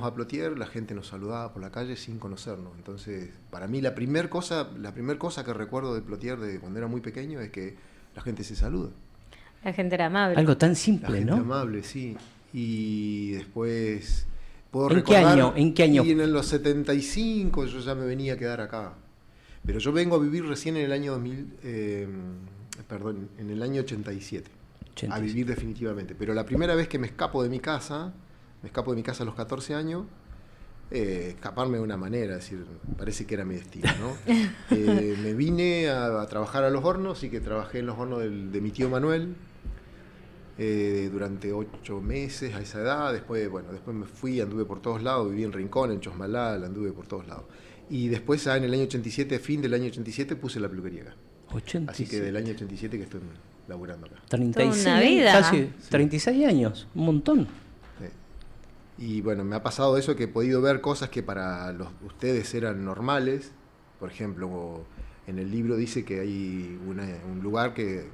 íbamos a Plotier, la gente nos saludaba por la calle sin conocernos. Entonces, para mí la primer cosa que recuerdo de Plotier de cuando era muy pequeño es que la gente se saluda. La gente era amable. Algo tan simple, La gente ¿no? amable, sí. Y después puedo ¿En qué recordar... año? ¿En qué año? Y en los 75 yo ya me venía a quedar acá. Pero yo vengo a vivir recién en el año 2000, en el año 87. A vivir definitivamente. Pero la primera vez que me escapo de mi casa a los 14 años, escaparme de una manera, es decir, parece que era mi destino, ¿no? Me vine a trabajar a los hornos, y que trabajé en los hornos de mi tío Manuel durante 8 meses a esa edad. Después me fui, anduve por todos lados, viví en Rincón, en Chosmalal, anduve por todos lados. Y después, en el año 87, fin del año 87, puse la peluquería acá. 87. Así que del año 87 que estoy laburando acá. 36, Toda una vida. Casi 36 años, un montón. Y bueno, me ha pasado eso, que he podido ver cosas que para ustedes eran normales. Por ejemplo, en el libro dice que hay un lugar que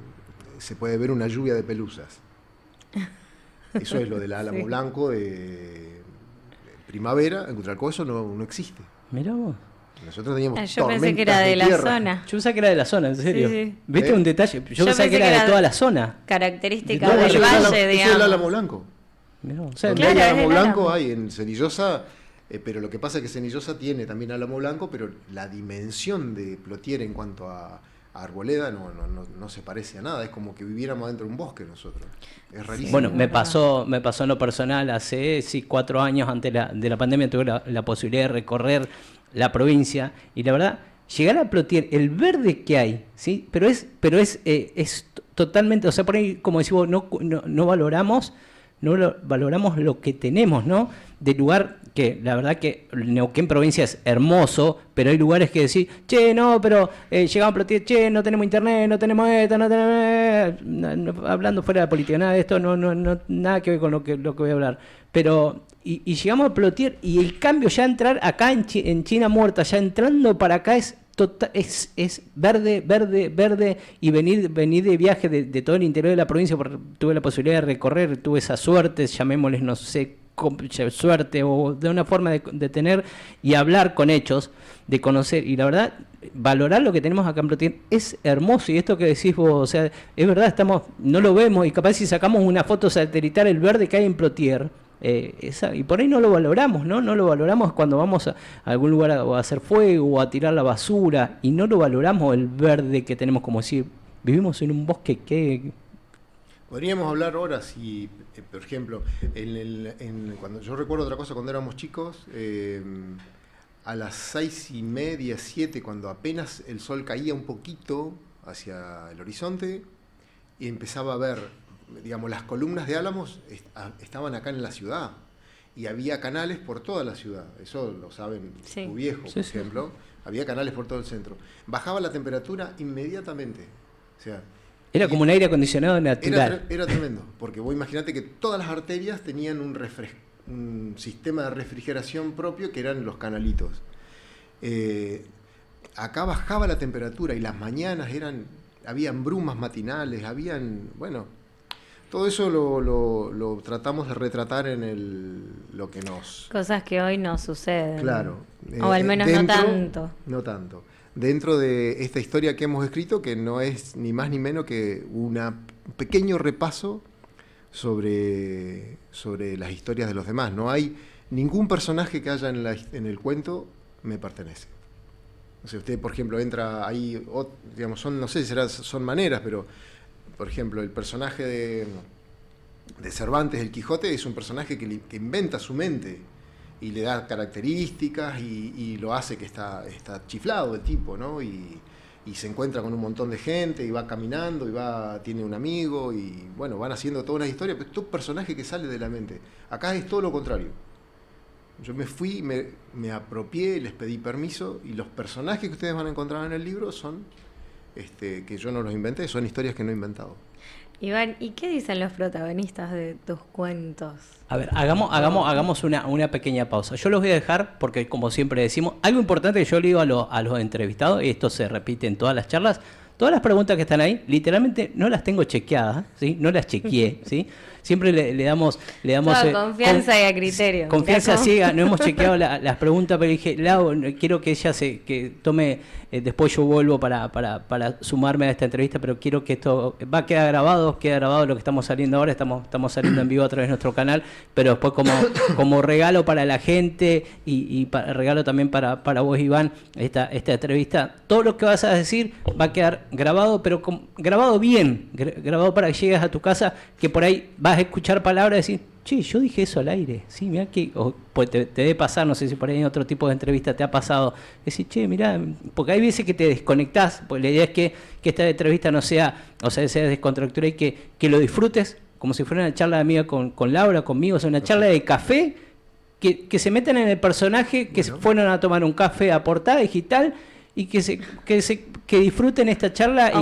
se puede ver una lluvia de pelusas. Eso es lo del álamo blanco de primavera. En Cutralcó eso no existe. Mirá vos. Nosotros teníamos Yo pensé que era de la zona. Yo pensaba que era de la zona, en serio. Sí. ¿Viste un detalle? Yo pensaba que era de toda la zona. Característica No, del eso valle, es el álamo digamos. blanco. Mirá, o sea, Donde Claro, hay es álamo el blanco álamo. hay en Cenillosa, pero lo que pasa es que Cenillosa tiene también álamo blanco, pero la dimensión de Plotier en cuanto a Arboleda no se parece a nada. Es como que viviéramos dentro de un bosque nosotros. Es rarísimo. bueno, me pasó en lo personal hace 4 años antes de la pandemia. Tuve la posibilidad de recorrer la provincia y la verdad, llegar a Plotier, el verde que hay, ¿sí? Pero es totalmente, o sea, por ahí, como decimos, no valoramos lo que tenemos, ¿no? Del lugar que, la verdad que Neuquén provincia es hermoso, pero hay lugares que decís, che, no, pero llegamos a Plotier, che, no tenemos internet, no tenemos esto, no tenemos... hablando fuera de la política, nada de esto, nada que ver con lo que voy a hablar. Pero, y llegamos a Plotier, y el cambio ya entrar acá en China Muerta, ya entrando para acá es verde, y venir de viaje de todo el interior de la provincia, porque tuve la posibilidad de recorrer, tuve esa suerte, llamémosles, no sé, suerte, o de una forma de tener y hablar con hechos, de conocer, y la verdad, valorar lo que tenemos acá en Plotier es hermoso. Y esto que decís vos, o sea, es verdad, no lo vemos, y capaz si sacamos una foto satelital, el verde que hay en Plotier, y por ahí no lo valoramos, ¿no? No lo valoramos cuando vamos a algún lugar a hacer fuego o a tirar la basura, y no lo valoramos el verde que tenemos, como decir, vivimos en un bosque que... Podríamos hablar ahora si, por ejemplo, cuando yo recuerdo otra cosa cuando éramos chicos, a las 6:30, 7, cuando apenas el sol caía un poquito hacia el horizonte y empezaba a ver, digamos, las columnas de álamos estaban acá en la ciudad y había canales por toda la ciudad. Eso lo saben tu viejo, por ejemplo. Había canales por todo el centro. Bajaba la temperatura inmediatamente. O sea, era como un aire acondicionado natural. Era tremendo, porque vos imaginate que todas las arterias tenían un sistema de refrigeración propio, que eran los canalitos. Acá bajaba la temperatura y las mañanas habían brumas matinales, bueno, todo eso lo tratamos de retratar en lo que nos... Cosas que hoy no suceden. Claro. O al menos no tanto. No tanto. Dentro de esta historia que hemos escrito, que no es ni más ni menos que un pequeño repaso sobre las historias de los demás. No hay ningún personaje que haya en el cuento me pertenece. O sea, usted, por ejemplo, entra ahí, digamos, no sé si son maneras, pero, por ejemplo, el personaje de Cervantes, el Quijote, es un personaje que inventa su mente y le da características y lo hace que está chiflado el tipo, ¿no? Y se encuentra con un montón de gente y va caminando y tiene un amigo y, bueno, van haciendo toda una historia, pero es todo un personaje que sale de la mente. Acá es todo lo contrario. Yo me fui, me apropié, les pedí permiso, y los personajes que ustedes van a encontrar en el libro son, que yo no los inventé, son historias que no he inventado. Iván, ¿y qué dicen los protagonistas de tus cuentos? A ver, hagamos una pequeña pausa. Yo los voy a dejar porque, como siempre decimos, algo importante que yo le digo a los entrevistados, y esto se repite en todas las charlas, Todas las preguntas que están ahí, literalmente no las tengo chequeadas, ¿sí? No las chequeé, ¿sí? Siempre le damos Toda confianza y a criterio. Confianza ciega, no hemos chequeado las preguntas, pero dije, Lau, quiero que ella que tome, después yo vuelvo para sumarme a esta entrevista, pero quiero que esto va a quedar grabado lo que estamos saliendo ahora, estamos saliendo en vivo a través de nuestro canal, pero después como regalo para la gente y regalo también para vos, Iván, esta entrevista, todo lo que vas a decir va a quedar grabado, pero grabado bien, grabado para que llegues a tu casa, que por ahí vas a escuchar palabras y decir, che, yo dije eso al aire, sí, mirá que, pues te debe pasar, no sé si por ahí en otro tipo de entrevista te ha pasado, decir, che, mirá, porque hay veces que te desconectás, pues la idea es que esta entrevista no sea, o sea, sea descontractura y que lo disfrutes como si fuera una charla de amiga con Laura, conmigo, o sea, una charla de café, que se metan en el personaje, que se fueron a tomar un café a Portada Digital y que disfruten esta charla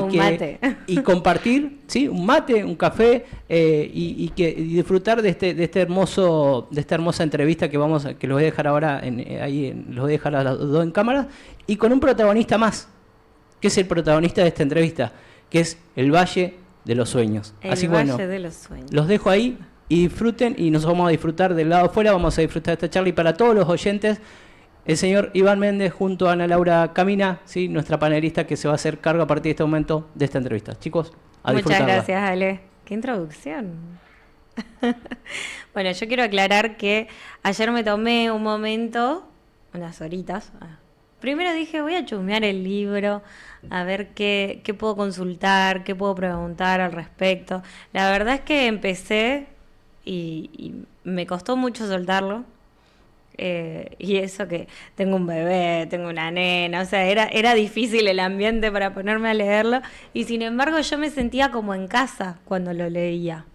y compartir, ¿sí? Un mate, un café y disfrutar de esta hermosa entrevista que los voy a dejar ahora los voy a dejar a los dos en cámara y con un protagonista más, que es el protagonista de esta entrevista, que es el Valle de los Sueños. Así que bueno, de los Sueños. Los dejo ahí y disfruten y nos vamos a disfrutar del lado afuera, vamos a disfrutar de esta charla y para todos los oyentes, el señor Iván Méndez junto a Ana Laura Camina, ¿sí? Nuestra panelista que se va a hacer cargo a partir de este momento de esta entrevista. Chicos, a disfrutarla. Muchas gracias, Ale. Qué introducción. Bueno, yo quiero aclarar que ayer me tomé un momento, unas horitas. Primero dije, voy a chusmear el libro, a ver qué puedo consultar, qué puedo preguntar al respecto. La verdad es que empecé y me costó mucho soltarlo. Y eso que tengo un bebé, tengo una nena, o sea, era difícil el ambiente para ponerme a leerlo y sin embargo yo me sentía como en casa cuando lo leía,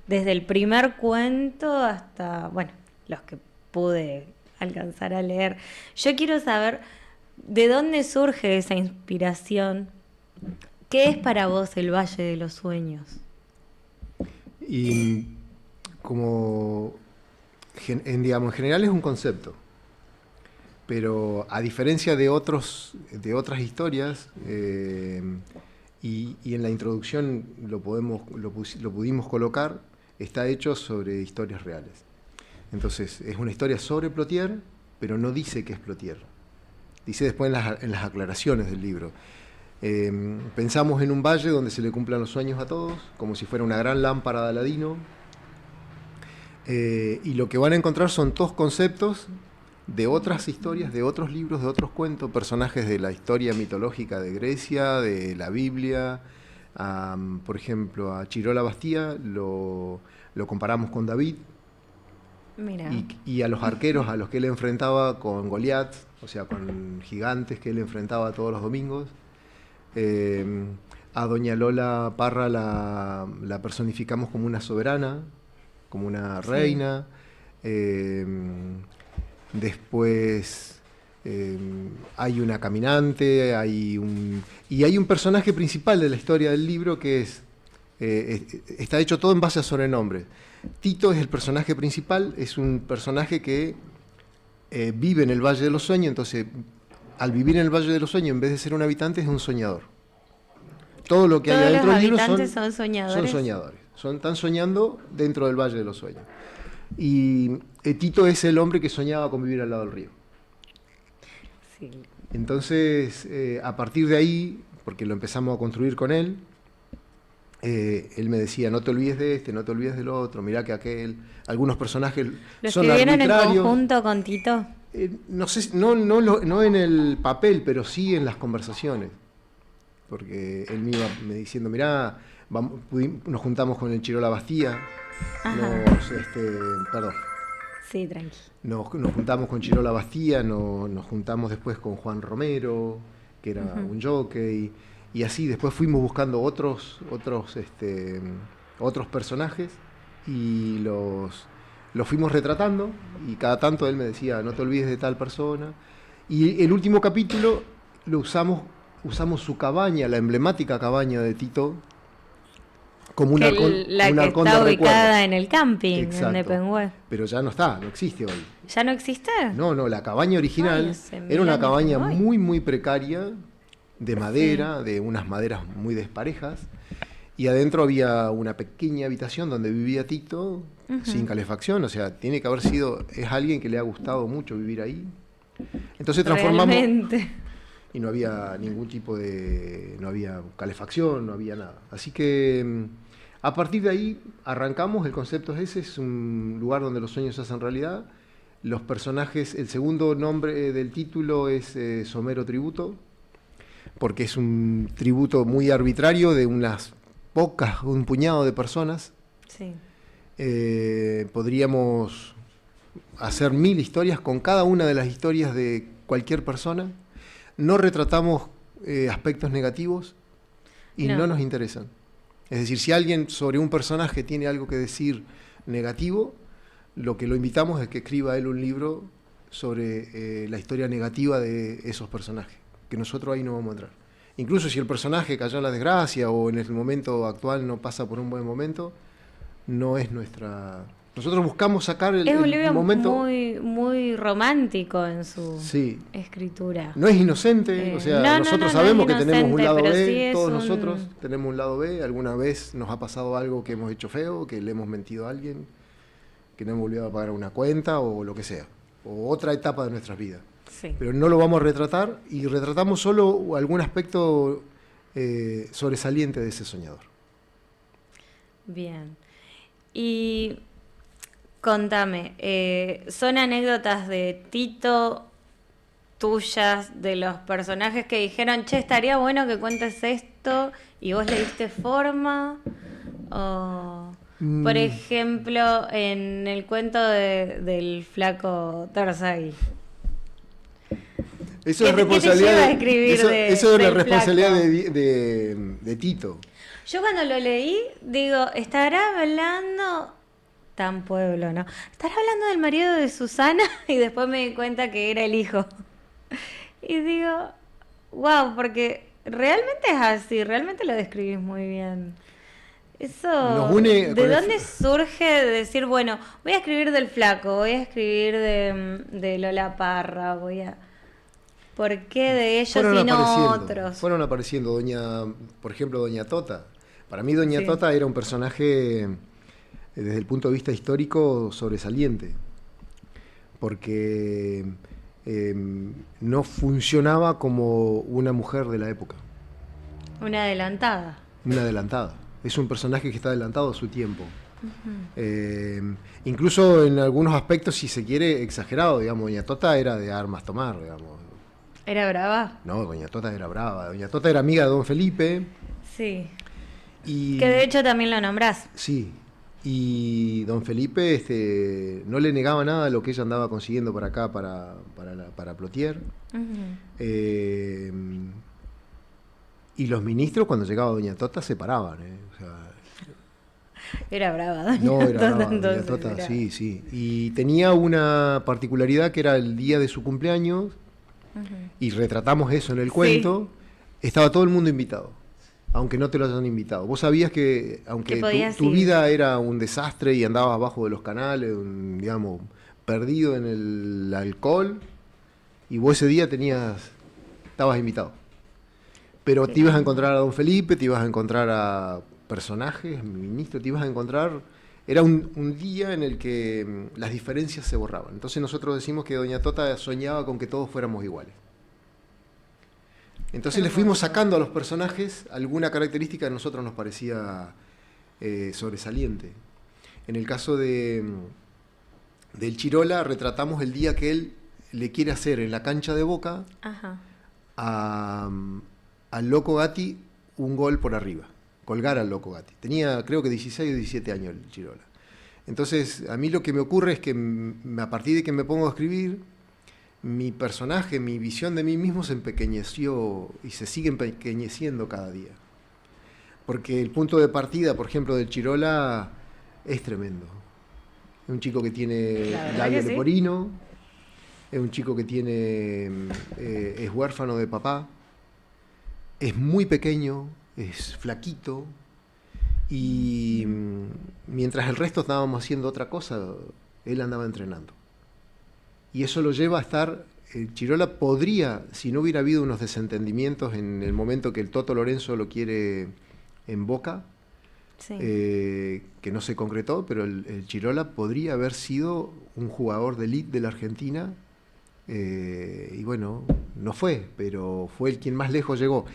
desde el primer cuento hasta, bueno, los que pude alcanzar a leer. Yo quiero saber de dónde surge esa inspiración, ¿qué es para vos el Valle de los Sueños? Y como... En general es un concepto, pero a diferencia de otras historias, y en la introducción lo pudimos colocar, está hecho sobre historias reales. Entonces, es una historia sobre Plotier, pero no dice que es Plotier. Dice después en las aclaraciones del libro. Pensamos en un valle donde se le cumplan los sueños a todos, como si fuera una gran lámpara de Aladino. Y lo que van a encontrar son todos conceptos de otras historias, de otros libros, de otros cuentos, personajes de la historia mitológica de Grecia, de la Biblia. Por ejemplo, a Chirola Bastía lo comparamos con David. Mira. Y a los arqueros a los que él enfrentaba con Goliat, o sea, con gigantes que él enfrentaba todos los domingos. A doña Lola Parra la personificamos como una soberana, como una reina. Después hay una caminante, hay un personaje principal de la historia del libro que está hecho todo en base a sobrenombres. Tito es el personaje principal, es un personaje que vive en el Valle de los Sueños, entonces al vivir en el Valle de los Sueños, en vez de ser un habitante, es un soñador. Todo lo que hay adentro del libro son soñadores. Son soñadores. Están soñando dentro del Valle de los Sueños. Y Tito es el hombre que soñaba con vivir al lado del río. Sí. Entonces, a partir de ahí, porque lo empezamos a construir con él, él me decía, no te olvides de este, no te olvides del otro, mirá que aquel... Algunos personajes son arbitrarios. ¿Lo escribieron en conjunto con Tito? No sé, no en el papel, pero sí en las conversaciones. Porque él me iba diciendo, mirá, nos juntamos con el Chirola Bastía, perdón. Sí, tranqui. Nos juntamos con Chirola Bastía, nos juntamos después con Juan Romero, que era un jockey, y así después fuimos buscando otros personajes y los fuimos retratando, y cada tanto él me decía, no te olvides de tal persona. Y el último capítulo lo usamos su cabaña, la emblemática cabaña de Tito, como una la que está ubicada en el camping. Exacto. En Nepenhué. Pero ya no existe hoy. ¿Ya no existe? No, la cabaña original era una cabaña muy, muy precaria, de madera, de unas maderas muy desparejas, y adentro había una pequeña habitación donde vivía Tito, sin calefacción, o sea, tiene que haber sido, es alguien que le ha gustado mucho vivir ahí. Entonces transformamos... Realmente. Y no había ningún tipo de... no había calefacción, no había nada. Así que a partir de ahí arrancamos, el concepto es ese, es un lugar donde los sueños se hacen realidad. Los personajes, el segundo nombre del título es Somero Tributo, porque es un tributo muy arbitrario de unas pocas, un puñado de personas. Sí. Podríamos hacer 1000 historias con cada una de las historias de cualquier persona. No retratamos aspectos negativos y no nos interesan. Es decir, si alguien sobre un personaje tiene algo que decir negativo, lo que lo invitamos es que escriba él un libro sobre la historia negativa de esos personajes, que nosotros ahí no vamos a entrar. Incluso si el personaje cayó en la desgracia o en el momento actual no pasa por un buen momento, no es nuestra... Nosotros buscamos sacar el Es un libro momento... muy, muy romántico en su Sí. escritura. No es inocente, o sea, nosotros sabemos que tenemos un lado pero B, sí todos nosotros tenemos un lado B, alguna vez nos ha pasado algo que hemos hecho feo, que le hemos mentido a alguien, que no hemos olvidado pagar una cuenta o lo que sea, o otra etapa de nuestras vidas. Sí. Pero no lo vamos a retratar y retratamos solo algún aspecto sobresaliente de ese soñador. Bien. Y contame, ¿son anécdotas de Tito tuyas, de los personajes que dijeron, che, estaría bueno que cuentes esto y vos le diste forma? O, por ejemplo, en el cuento del flaco Tarzay. Eso es ¿Qué te responsabilidad lleva a escribir eso es la del responsabilidad flaco? de Tito. Yo cuando lo leí, digo, ¿estará hablando tan pueblo, no? ¿Estará hablando del marido de Susana? Y después me di cuenta que era el hijo. Y digo, wow, porque realmente es así, realmente lo describís muy bien. Eso, Nos une ¿de con dónde surge decir, bueno, voy a escribir del flaco, voy a escribir de Lola Parra, voy a... ¿Por qué de ellos y no otros? Fueron apareciendo por ejemplo, Doña Tota. Para mí Doña Sí. Tota era un personaje, desde el punto de vista histórico, sobresaliente. Porque no funcionaba como una mujer de la época, Una adelantada. una adelantada. Es un personaje que está adelantado a su tiempo. Incluso en algunos aspectos, si se quiere, exagerado, digamos. Doña Tota era de armas tomar, digamos. ¿Era brava? No, Doña Tota era brava. Doña Tota era amiga de Don Felipe. Sí. Y, Que de hecho también lo nombrás. sí. Y Don Felipe no le negaba nada a lo que ella andaba consiguiendo para acá, para Plotier. Y los ministros, cuando llegaba Doña Tota, se paraban. O sea, Era brava, doña no, era Tota, brava, Doña entonces, Tota, era- sí, sí. Y tenía una particularidad que era el día de su cumpleaños, y retratamos eso en el cuento, estaba todo el mundo invitado, aunque no te lo hayan invitado. Vos sabías que, aunque Que podías tu ir. vida era un desastre y andabas abajo de los canales, digamos, perdido en el alcohol, y vos ese día estabas invitado. Pero te ibas a encontrar a Don Felipe, te ibas a encontrar a personajes, ministros, te ibas a encontrar... Era un día en el que las diferencias se borraban. Entonces nosotros decimos que Doña Tota soñaba con que todos fuéramos iguales. Entonces le fuimos sacando a los personajes alguna característica que a nosotros nos parecía sobresaliente. En el caso del Chirola, retratamos el día que él le quiere hacer en la cancha de Boca Ajá. al Loco Gatti un gol por arriba, colgar al Loco Gatti. Tenía creo que 16 o 17 años el Chirola. Entonces a mí lo que me ocurre es que a partir de que me pongo a escribir, mi personaje, mi visión de mí mismo se empequeñeció y se sigue empequeñeciendo cada día. Porque el punto de partida, por ejemplo, del Chirola es tremendo. Es un chico que tiene La verdad labio que sí. leporino, es un chico que es huérfano de papá, es muy pequeño, es flaquito, y mientras el resto estábamos haciendo otra cosa, él andaba entrenando. Y eso lo lleva a estar Chirola podría, si no hubiera habido unos desentendimientos en el momento que el Toto Lorenzo lo quiere en Boca, Sí. que no se concretó, pero el Chirola podría haber sido un jugador de elite de la Argentina, y bueno, no fue, pero fue el quien más lejos llegó.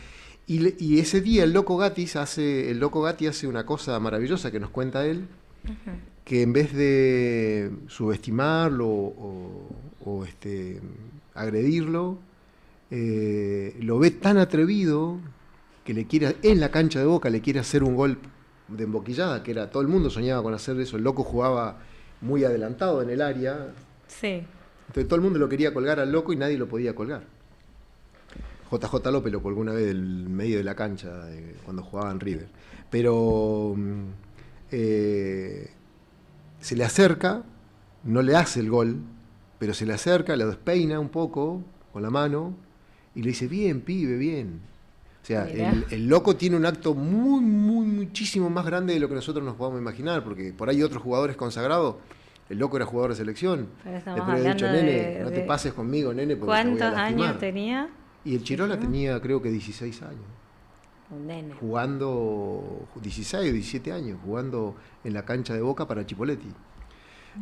Y ese día el Loco Gatti hace una cosa maravillosa que nos cuenta él, Ujú. que en vez de subestimarlo agredirlo, lo ve tan atrevido que le quiere, en la cancha de Boca, le quiere hacer un gol de emboquillada, que era, todo el mundo soñaba con hacer eso. El Loco jugaba muy adelantado en el área, Sí. entonces todo el mundo lo quería colgar al Loco y nadie lo podía colgar. JJ López lo colgó una vez del medio de la cancha, cuando jugaba en River. Pero se le acerca, no le hace el gol, pero se le acerca, le despeina un poco con la mano y le dice, bien, pibe, bien. O sea, Mirá. el Loco tiene un acto muchísimo más grande de lo que nosotros nos podamos imaginar, porque por ahí otros jugadores consagrados, el Loco era jugador de selección. Pero Le estamos podría haber dicho, hablando nene, no te de pases conmigo, nene, porque te voy a ¿cuántos lastimar. años tenía? Y el Chirola tenía, creo que 16 años, Un nene. jugando 16 o 17 años, jugando en la cancha de Boca para Chipoletti.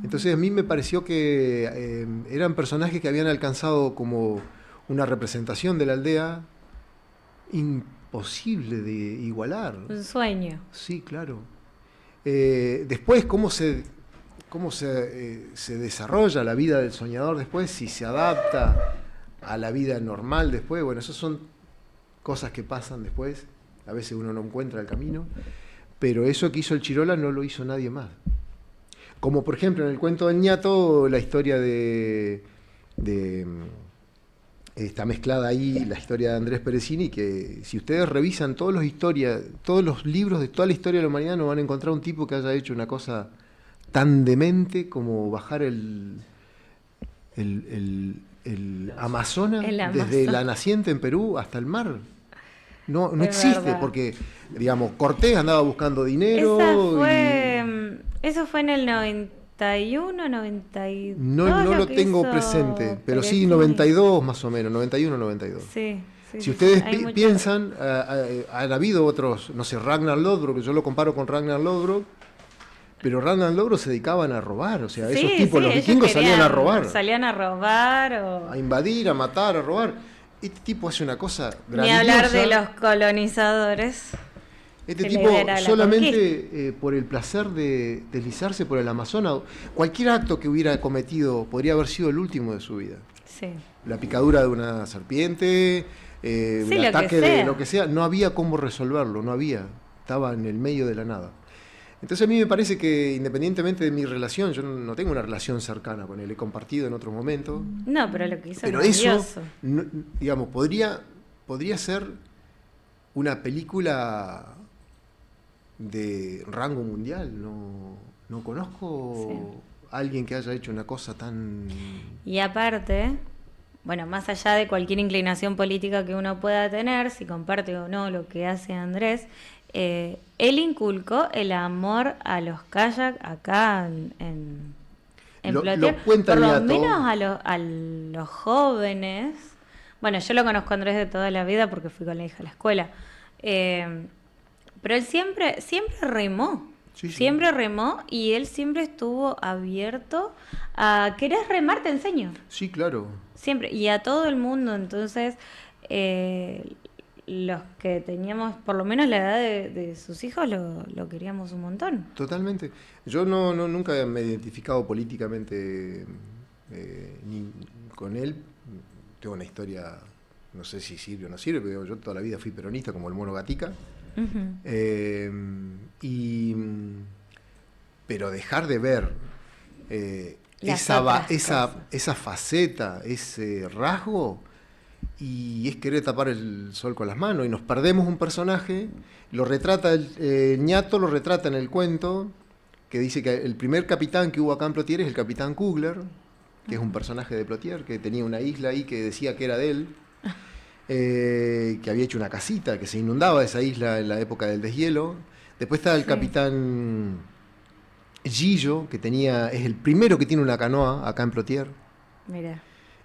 Entonces a mí me pareció que eran personajes que habían alcanzado como una representación de la aldea imposible de igualar. Un sueño. Sí, claro. Después, se desarrolla la vida del soñador después, si se adapta a la vida normal después, bueno, esas son cosas que pasan después, a veces uno no encuentra el camino, pero eso que hizo el Chirola no lo hizo nadie más. Como por ejemplo en el cuento del ñato, la historia está mezclada ahí la historia de Andrés Perecini, que si ustedes revisan todos los libros de toda la historia de la humanidad, no van a encontrar un tipo que haya hecho una cosa tan demente como bajar el Amazonas, El desde Amazonas. la naciente en Perú hasta el mar. No Es existe, verdad. porque, digamos, Cortés andaba buscando dinero. Eso fue en el 91, 92. No lo que tengo hizo presente, pero sí Perecini. 92 más o menos, 91, 92. Sí, sí, Si sí, ustedes sí. Hay mucho- piensan, han habido otros, no sé, Ragnar Lodbrok, que yo lo comparo con Ragnar Lodbrok, pero Ragnar Lodbrok se dedicaban a robar, o sea, Sí, esos tipos, sí, los ellos vikingos salían a querían- robar, Salían a robar o... a invadir, a matar, a robar. Este tipo hace una cosa Ni grandiosa. hablar de los colonizadores. Este que tipo la idea era la solamente por el placer de deslizarse por el Amazonas, cualquier acto que hubiera cometido podría haber sido el último de su vida. Sí. La picadura de una serpiente, Sí, el lo que ataque de sea. lo que sea, no había cómo resolverlo, no había, estaba en el medio de la nada. Entonces a mí me parece que independientemente de mi relación, yo no tengo una relación cercana con él, he compartido en otros momentos, No, pero lo que hizo pero es eso, maravilloso. digamos, podría ser una película de rango mundial, no conozco a alguien que haya hecho una cosa tan... Y aparte, bueno, más allá de cualquier inclinación política que uno pueda tener, si comparte o no lo que hace Andrés, él inculcó el amor a los kayak acá en Plotier. lo cuenta Por lo Ñato. menos a los jóvenes. Bueno, yo lo conozco a Andrés de toda la vida porque fui con la hija a la escuela. Pero él siempre remó. Sí, sí. Siempre remó y él siempre estuvo abierto a ¿querés remar? Te enseño. Sí, claro. Siempre. Y a todo el mundo. Entonces, los que teníamos por lo menos la edad de sus hijos lo queríamos un montón. Totalmente. Yo nunca me he identificado políticamente ni con él. Tengo una historia, no sé si sirve o no sirve, pero yo toda la vida fui peronista como el Mono Gatica. Ujú. Pero dejar de ver Las otras esa faceta, ese rasgo, y es querer tapar el sol con las manos, y nos perdemos un personaje, lo retrata el Ñato, lo retrata en el cuento, que dice que el primer capitán que hubo acá en Plotier es el capitán Kugler, que es un personaje de Plotier, que tenía una isla ahí que decía que era de él, que había hecho una casita, que se inundaba esa isla en la época del deshielo. Después está el capitán Gillo, que es el primero que tiene una canoa acá en Plotier. Mira.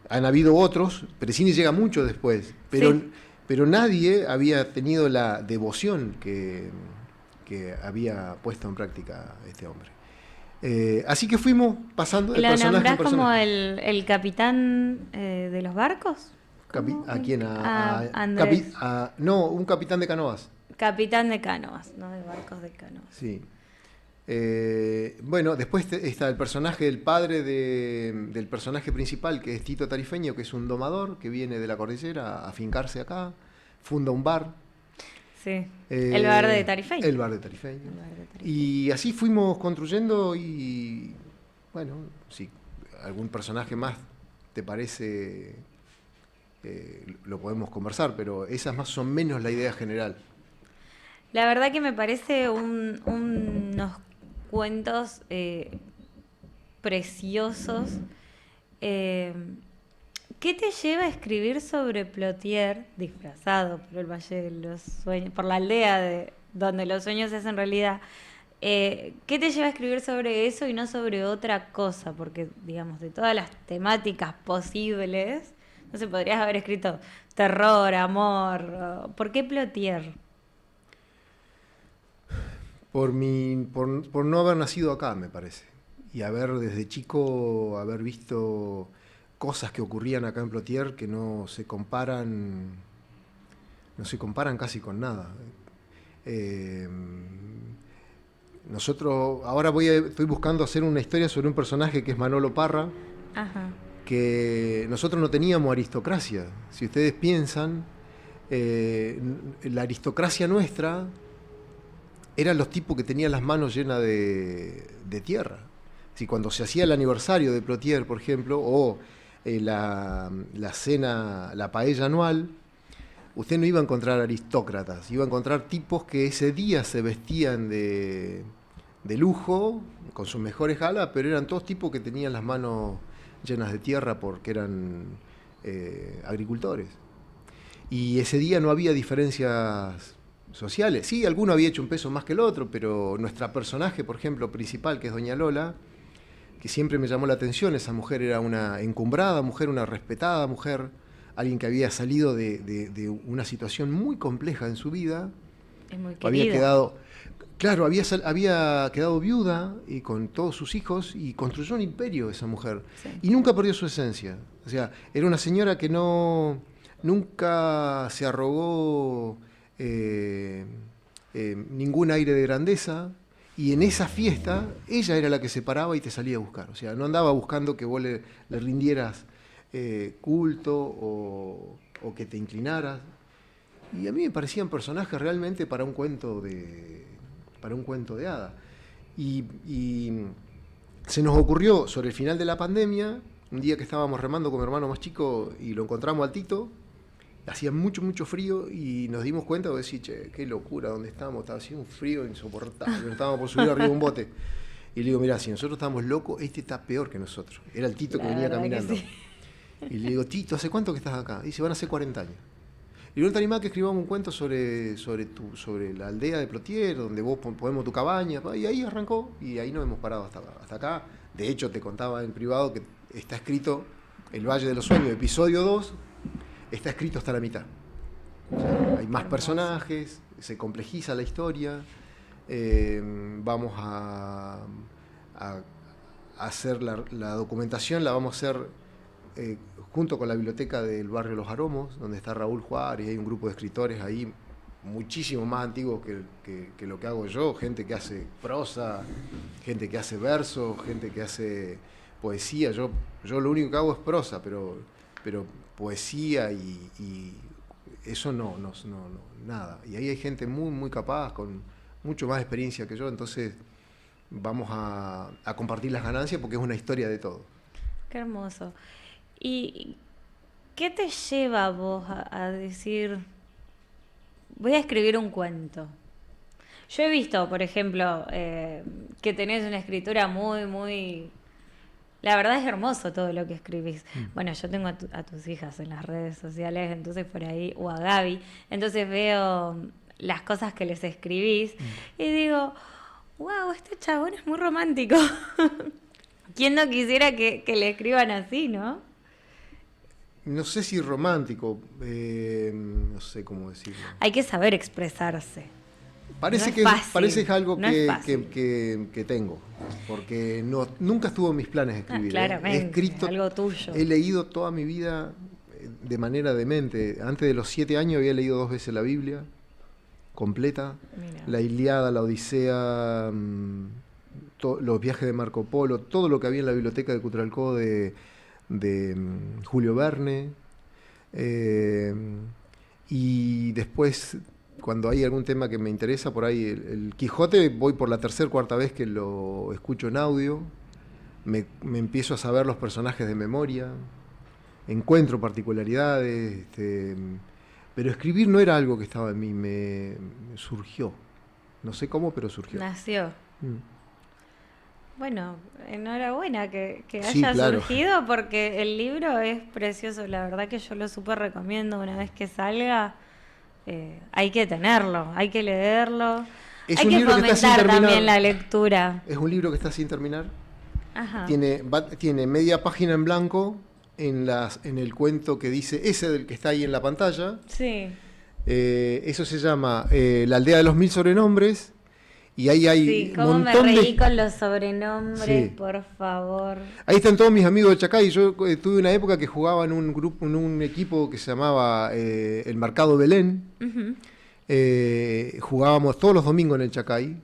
Han habido otros, Peresini llega mucho después, Sí. pero nadie había tenido la devoción que había puesto en práctica este hombre. Así que fuimos pasando de ¿Lo personaje en nombrás como personaje. el capitán de los barcos? ¿Cómo? ¿A quién? A Andrés. No, un capitán de canoas. Capitán de canoas, no de barcos de canoas. Sí. Bueno, después está el personaje del padre del personaje principal, que es Tito Tarifeño, que es un domador que viene de la cordillera a afincarse acá, funda un bar. Sí. El bar de Tarifeño. El bar de Tarifeño. El bar de Tarifeño. Y así fuimos construyendo y, bueno, si algún personaje más te parece, lo podemos conversar, pero esa es más o menos la idea general. La verdad que me parece unos cuentos preciosos. ¿Qué te lleva a escribir sobre Plotier, disfrazado por el Valle de los Sueños, por la aldea donde los sueños se hacen realidad? ¿Qué te lleva a escribir sobre eso y no sobre otra cosa? Porque, digamos, de todas las temáticas posibles, no sé, podrías haber escrito terror, amor. ¿Por qué Plotier? Por no haber nacido acá, me parece. Y haber desde chico, haber visto cosas que ocurrían acá en Plotier que no se comparan casi con nada. Eh, Nosotros, ahora estoy buscando hacer una historia sobre un personaje que es Manolo Parra, Ajá. que nosotros no teníamos aristocracia. Si ustedes piensan, la aristocracia nuestra eran los tipos que tenían las manos llenas de tierra. Si cuando se hacía el aniversario de Plotier, por ejemplo, o la cena, la paella anual, usted no iba a encontrar aristócratas, iba a encontrar tipos que ese día se vestían de lujo, con sus mejores galas, pero eran todos tipos que tenían las manos llenas de tierra porque eran agricultores. Y ese día no había diferencias sociales. Sí, alguno había hecho un peso más que el otro, pero nuestra personaje, por ejemplo, principal, que es Doña Lola, que siempre me llamó la atención, esa mujer era una encumbrada mujer, una respetada mujer, alguien que había salido de una situación muy compleja en su vida. Es muy Había querida. quedado, claro, había quedado viuda y con todos sus hijos y construyó un imperio esa mujer. Sí. Y nunca perdió su esencia. O sea, era una señora que nunca se arrogó ningún aire de grandeza. Y en esa fiesta, ella era la que se paraba y te salía a buscar. O sea, no andaba buscando que vos le rindieras culto o que te inclinaras. Y a mí me parecían personajes realmente para un cuento de hada. Y se nos ocurrió sobre el final de la pandemia, un día que estábamos remando con mi hermano más chico y lo encontramos al Tito, hacía mucho, mucho frío y nos dimos cuenta de decir, che, qué locura, ¿dónde estábamos? Estaba haciendo un frío insoportable, estábamos por subir arriba de un bote. Y le digo, mirá, si nosotros estamos locos, este está peor que nosotros. Era el Tito que La venía verdad que caminando. sí. Y le digo, Tito, ¿hace cuánto que estás acá? Dice, van a ser 40 años. Y no te animás que escribamos un cuento sobre la aldea de Plotier, donde vos ponemos tu cabaña. Y ahí arrancó, y ahí nos hemos parado hasta acá. De hecho, te contaba en privado que está escrito El Valle de los Sueños, episodio 2, está escrito hasta la mitad. O sea, hay más personajes, se complejiza la historia, vamos a hacer la documentación, la vamos a hacer junto con la biblioteca del barrio Los Aromos, donde está Raúl Juárez, y hay un grupo de escritores ahí muchísimo más antiguos que lo que hago yo, gente que hace prosa, gente que hace verso, gente que hace poesía. Yo lo único que hago es prosa, pero poesía y eso no, nada. Y ahí hay gente muy, muy capaz, con mucho más experiencia que yo, entonces vamos a compartir las ganancias porque es una historia de todo. Qué hermoso. ¿Y qué te lleva a vos a decir, voy a escribir un cuento? Yo he visto, por ejemplo, que tenés una escritura muy, muy... La verdad es hermoso todo lo que escribís. Bueno, yo tengo a tus hijas en las redes sociales, entonces por ahí, o a Gaby, entonces veo las cosas que les escribís y digo, wow, este chabón es muy romántico. ¿Quién no quisiera que le escriban así, no? no sé si romántico, no sé cómo decirlo. Hay que saber expresarse. Parece No es que fácil, parece es algo no es que, fácil. que tengo, porque nunca estuvo en mis planes escribir. Claramente, He escrito, algo tuyo. he leído toda mi vida de manera demente. Antes de los 7 años había leído 2 veces la Biblia completa, Mira. la Ilíada, la Odisea, los viajes de Marco Polo, todo lo que había en la biblioteca de Cutralcó de Julio Verne. Y después, cuando hay algún tema que me interesa, por ahí el Quijote, voy por la tercera, cuarta vez que lo escucho en audio, me empiezo a saber los personajes de memoria, encuentro particularidades, pero escribir no era algo que estaba en mí, me surgió. No sé cómo, pero surgió. Nació. Mm. Bueno, enhorabuena que Sí, haya claro. surgido porque el libro es precioso. La verdad que yo lo súper recomiendo una vez que salga. Hay que tenerlo, hay que leerlo. Es Hay un que libro que está sin fomentar terminar. también la lectura. Es un libro que está sin terminar. Ajá. Tiene media página en blanco en el cuento que dice, ese del que está ahí en la pantalla. Sí. Eso se llama La aldea de los 1000 sobrenombres. Y ahí hay Sí, un cómo me montón reí de... con los sobrenombres, Sí. por favor. Ahí están todos mis amigos de Chacay. Yo tuve una época que jugaba en un grupo, en un equipo que se llamaba el Mercado Belén. Ujú. Jugábamos todos los domingos en el Chacay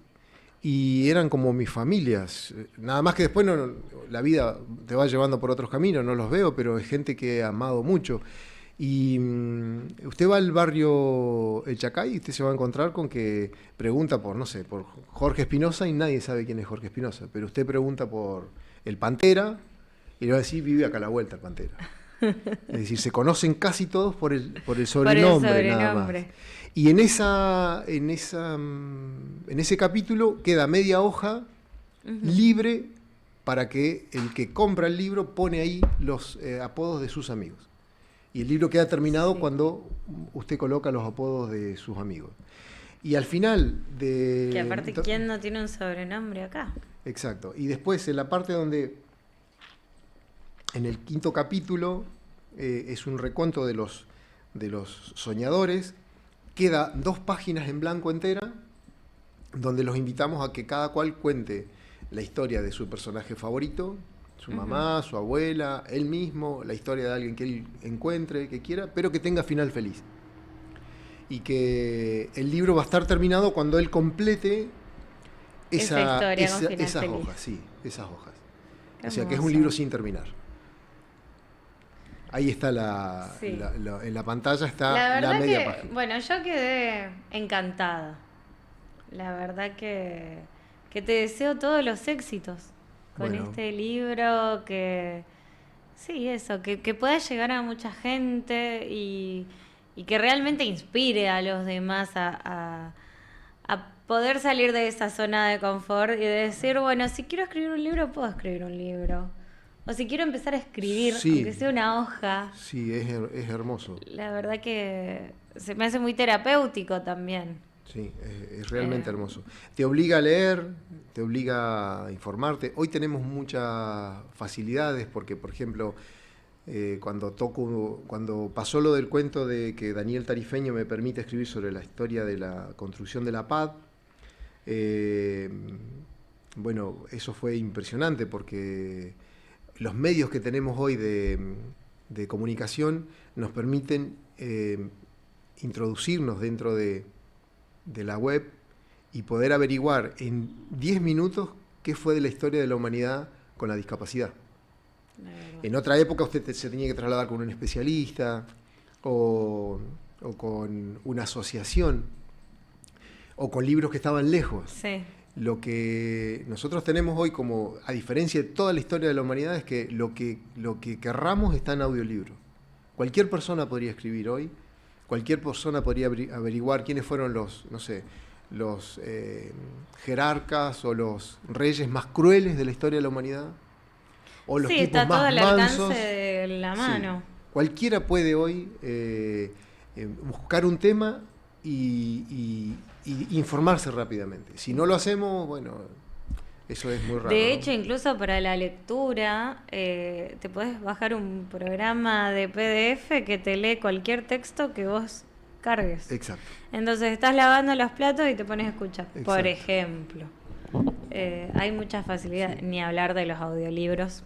y eran como mis familias. Nada más que después la vida te va llevando por otros caminos, no los veo, pero es gente que he amado mucho. Y usted va al barrio El Chacay y usted se va a encontrar con que pregunta por, no sé, por Jorge Espinosa y nadie sabe quién es Jorge Espinosa, pero usted pregunta por el Pantera y le va a decir, vive acá a la vuelta el Pantera. Es decir, se conocen casi todos por el sobrenombre, nada más. Y en ese capítulo queda media hoja libre para que el que compra el libro pone ahí los apodos de sus amigos. Y el libro queda terminado cuando usted coloca los apodos de sus amigos. Y al final de... Que aparte, ¿quién no tiene un sobrenombre acá? Exacto. Y después en la parte donde, en el 5.º capítulo, es un recuento de los soñadores. Queda 2 páginas en blanco entera, donde los invitamos a que cada cual cuente la historia de su personaje favorito, su mamá, su abuela, él mismo, la historia de alguien que él encuentre, que quiera, pero que tenga final feliz. Y que el libro va a estar terminado cuando él complete Esa historia con final esas feliz. hojas, sí, esas hojas. Qué O sea que es un hermoso. libro sin terminar. Ahí está Sí. en la pantalla está La verdad media que, página. bueno, yo quedé encantada. La verdad que te deseo todos los éxitos con Bueno. este libro, sí, eso, que pueda llegar a mucha gente y que realmente inspire a los demás a poder salir de esa zona de confort y de decir, bueno, si quiero escribir un libro, puedo escribir un libro. O si quiero empezar a escribir, Sí. aunque sea una hoja. Sí, es hermoso. La verdad que se me hace muy terapéutico también. Sí, es realmente hermoso. Te obliga a leer, te obliga a informarte. Hoy tenemos muchas facilidades porque, por ejemplo, cuando pasó lo del cuento de que Daniel Tarifeño me permite escribir sobre la historia de la construcción de la PAD, bueno, eso fue impresionante porque los medios que tenemos hoy de comunicación nos permiten introducirnos dentro de la web y poder averiguar en 10 minutos qué fue de la historia de la humanidad con la discapacidad. En otra época usted se tenía que trasladar con un especialista o con una asociación o con libros que estaban lejos. Sí. Lo que nosotros tenemos hoy, como a diferencia de toda la historia de la humanidad, es que lo que querramos está en audiolibro. Cualquier persona podría escribir hoy, cualquier persona podría averiguar quiénes fueron los jerarcas o los reyes más crueles de la historia de la humanidad, o los Sí, tipos está todo más al mansos. alcance de la mano. Sí. Cualquiera puede hoy buscar un tema y informarse rápidamente. Si no lo hacemos, bueno, Eso es muy raro. De ¿no? hecho, incluso para la lectura, te podés bajar un programa de PDF que te lee cualquier texto que vos cargues. Exacto. Entonces estás lavando los platos y te pones a escuchar, por Exacto. ejemplo. Hay mucha facilidad, Sí. ni hablar de los audiolibros.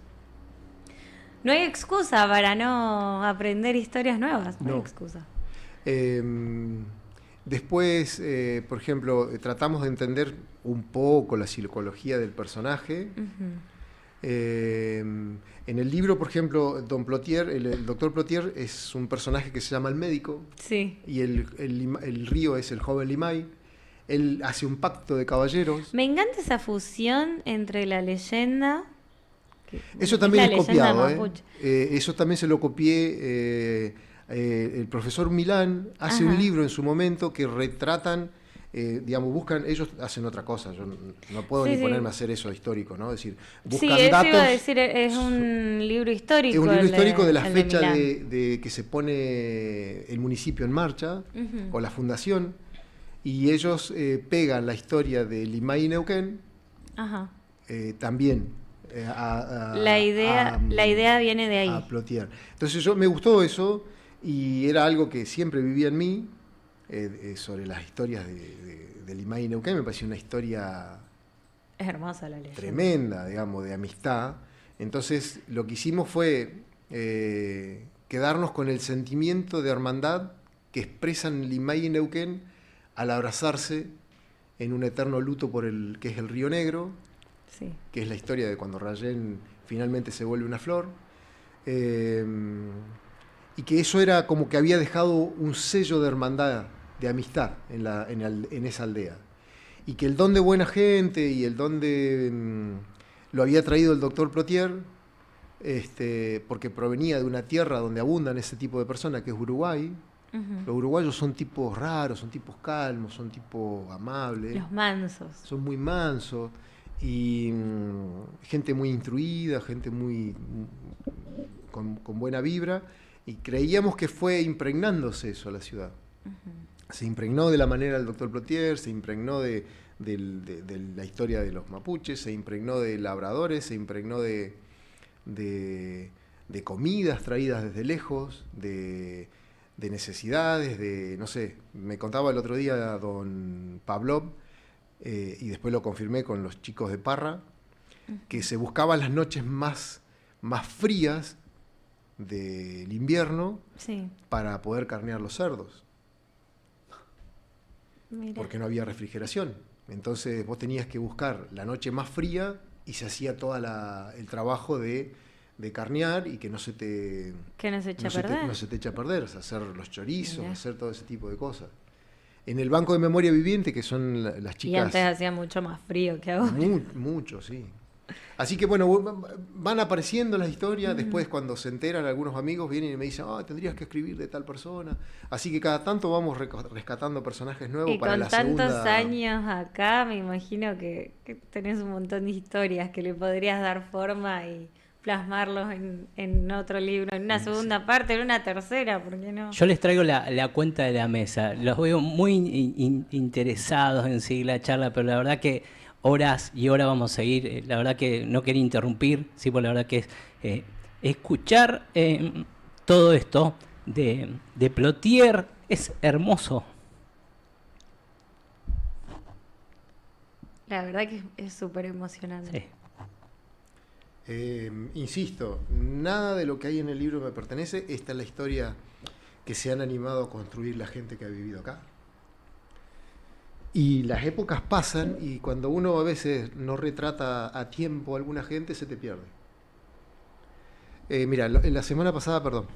No hay excusa para no aprender historias nuevas, no hay No. excusa. Después, por ejemplo, tratamos de entender un poco la psicología del personaje. En el libro, por ejemplo, Don Plotier, el doctor Plotier es un personaje que se llama el médico, Sí. y el río es el joven Limay. Él hace un pacto de caballeros. Me encanta esa fusión entre la leyenda. Eso también la es leyenda copiado. mapuche. Eso también se lo copié. El profesor Milán hace Ajá. un libro en su momento que retratan, digamos, buscan, ellos hacen otra cosa. Yo no puedo Sí, ni sí. ponerme a hacer eso histórico, ¿no? Es decir, Sí, buscan eso datos. iba a decir, es un libro histórico. Es un libro el histórico de la el fecha Milán. de que se pone el municipio en marcha, Ujú. o la fundación, y ellos pegan la historia de Limay y Neuquén Ajá. también. La idea viene de ahí. A Plotier. Entonces me gustó eso, y era algo que siempre vivía en mí, sobre las historias de Limay y Neuquén. Me pareció una historia Es hermosa la leyenda. tremenda, digamos, de amistad. Entonces lo que hicimos fue quedarnos con el sentimiento de hermandad que expresan Limay y Neuquén al abrazarse en un eterno luto por el que es el Río Negro, Sí. que es la historia de cuando Rayén finalmente se vuelve una flor, y que eso era como que había dejado un sello de hermandad, de amistad en esa aldea, y que el don de buena gente y el don lo había traído el doctor Plotier, porque provenía de una tierra donde abundan ese tipo de personas, que es Uruguay. Ujú. Los uruguayos son tipos raros, son tipos calmos, son tipos amables, Los mansos. son muy mansos, y gente muy instruida, gente muy con buena vibra, y creíamos que fue impregnándose eso a la ciudad. Se impregnó de la manera del doctor Plotier, se impregnó de la historia de los mapuches, se impregnó de labradores, se impregnó de comidas traídas desde lejos, de necesidades, no sé, me contaba el otro día don Pavlov, y después lo confirmé con los chicos de Parra, que se buscaban las noches más frías del invierno Sí. para poder carnear los cerdos, Mira. porque no había refrigeración. Entonces vos tenías que buscar la noche más fría, y se hacía todo el trabajo de carnear, y que no se te Que no se echa a perder. no se te echa a perder, o sea, hacer los chorizos, Mirá. hacer todo ese tipo de cosas. En el Banco de Memoria Viviente, que son las Y chicas, antes hacía mucho más frío que ahora. mucho, sí. Así que bueno, van apareciendo las historias. Después, cuando se enteran, algunos amigos vienen y me dicen, tendrías que escribir de tal persona. Así que cada tanto vamos rescatando personajes nuevos Y para con la tantos segunda. años acá, me imagino que tenés un montón de historias que le podrías dar forma y plasmarlos en otro libro, en una segunda parte, en una tercera, ¿por qué no? Yo les traigo la cuenta de la mesa. Los veo muy interesados en seguir la charla, pero la verdad que horas y horas vamos a seguir. La verdad que no quería interrumpir, sí, porque la verdad que es escuchar todo esto de Plotier es hermoso. La verdad que es súper emocionante. Sí. Insisto, nada de lo que hay en el libro me pertenece. Esta es la historia que se han animado a construir la gente que ha vivido acá. Y las épocas pasan, y cuando uno a veces no retrata a tiempo a alguna gente, se te pierde. Mira, en la semana pasada, perdón,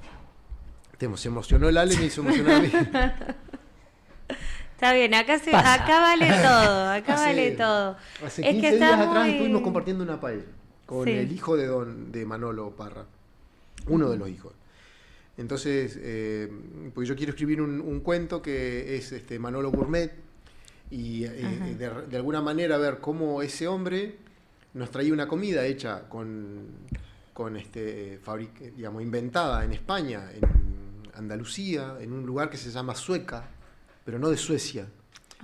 se emocionó el Ale, me hizo emocionar a mí. Está bien, acá Pasa. vale todo, acá Hace- vale todo. Hace Es 15 que está días atrás muy- estuvimos compartiendo una paella con Sí. el hijo de Manolo Parra, uno de los hijos. Entonces, porque yo quiero escribir un cuento que es Manolo Gourmet, y de alguna manera ver cómo ese hombre nos traía una comida hecha digamos, inventada en España, en Andalucía, en un lugar que se llama Sueca, pero no de Suecia.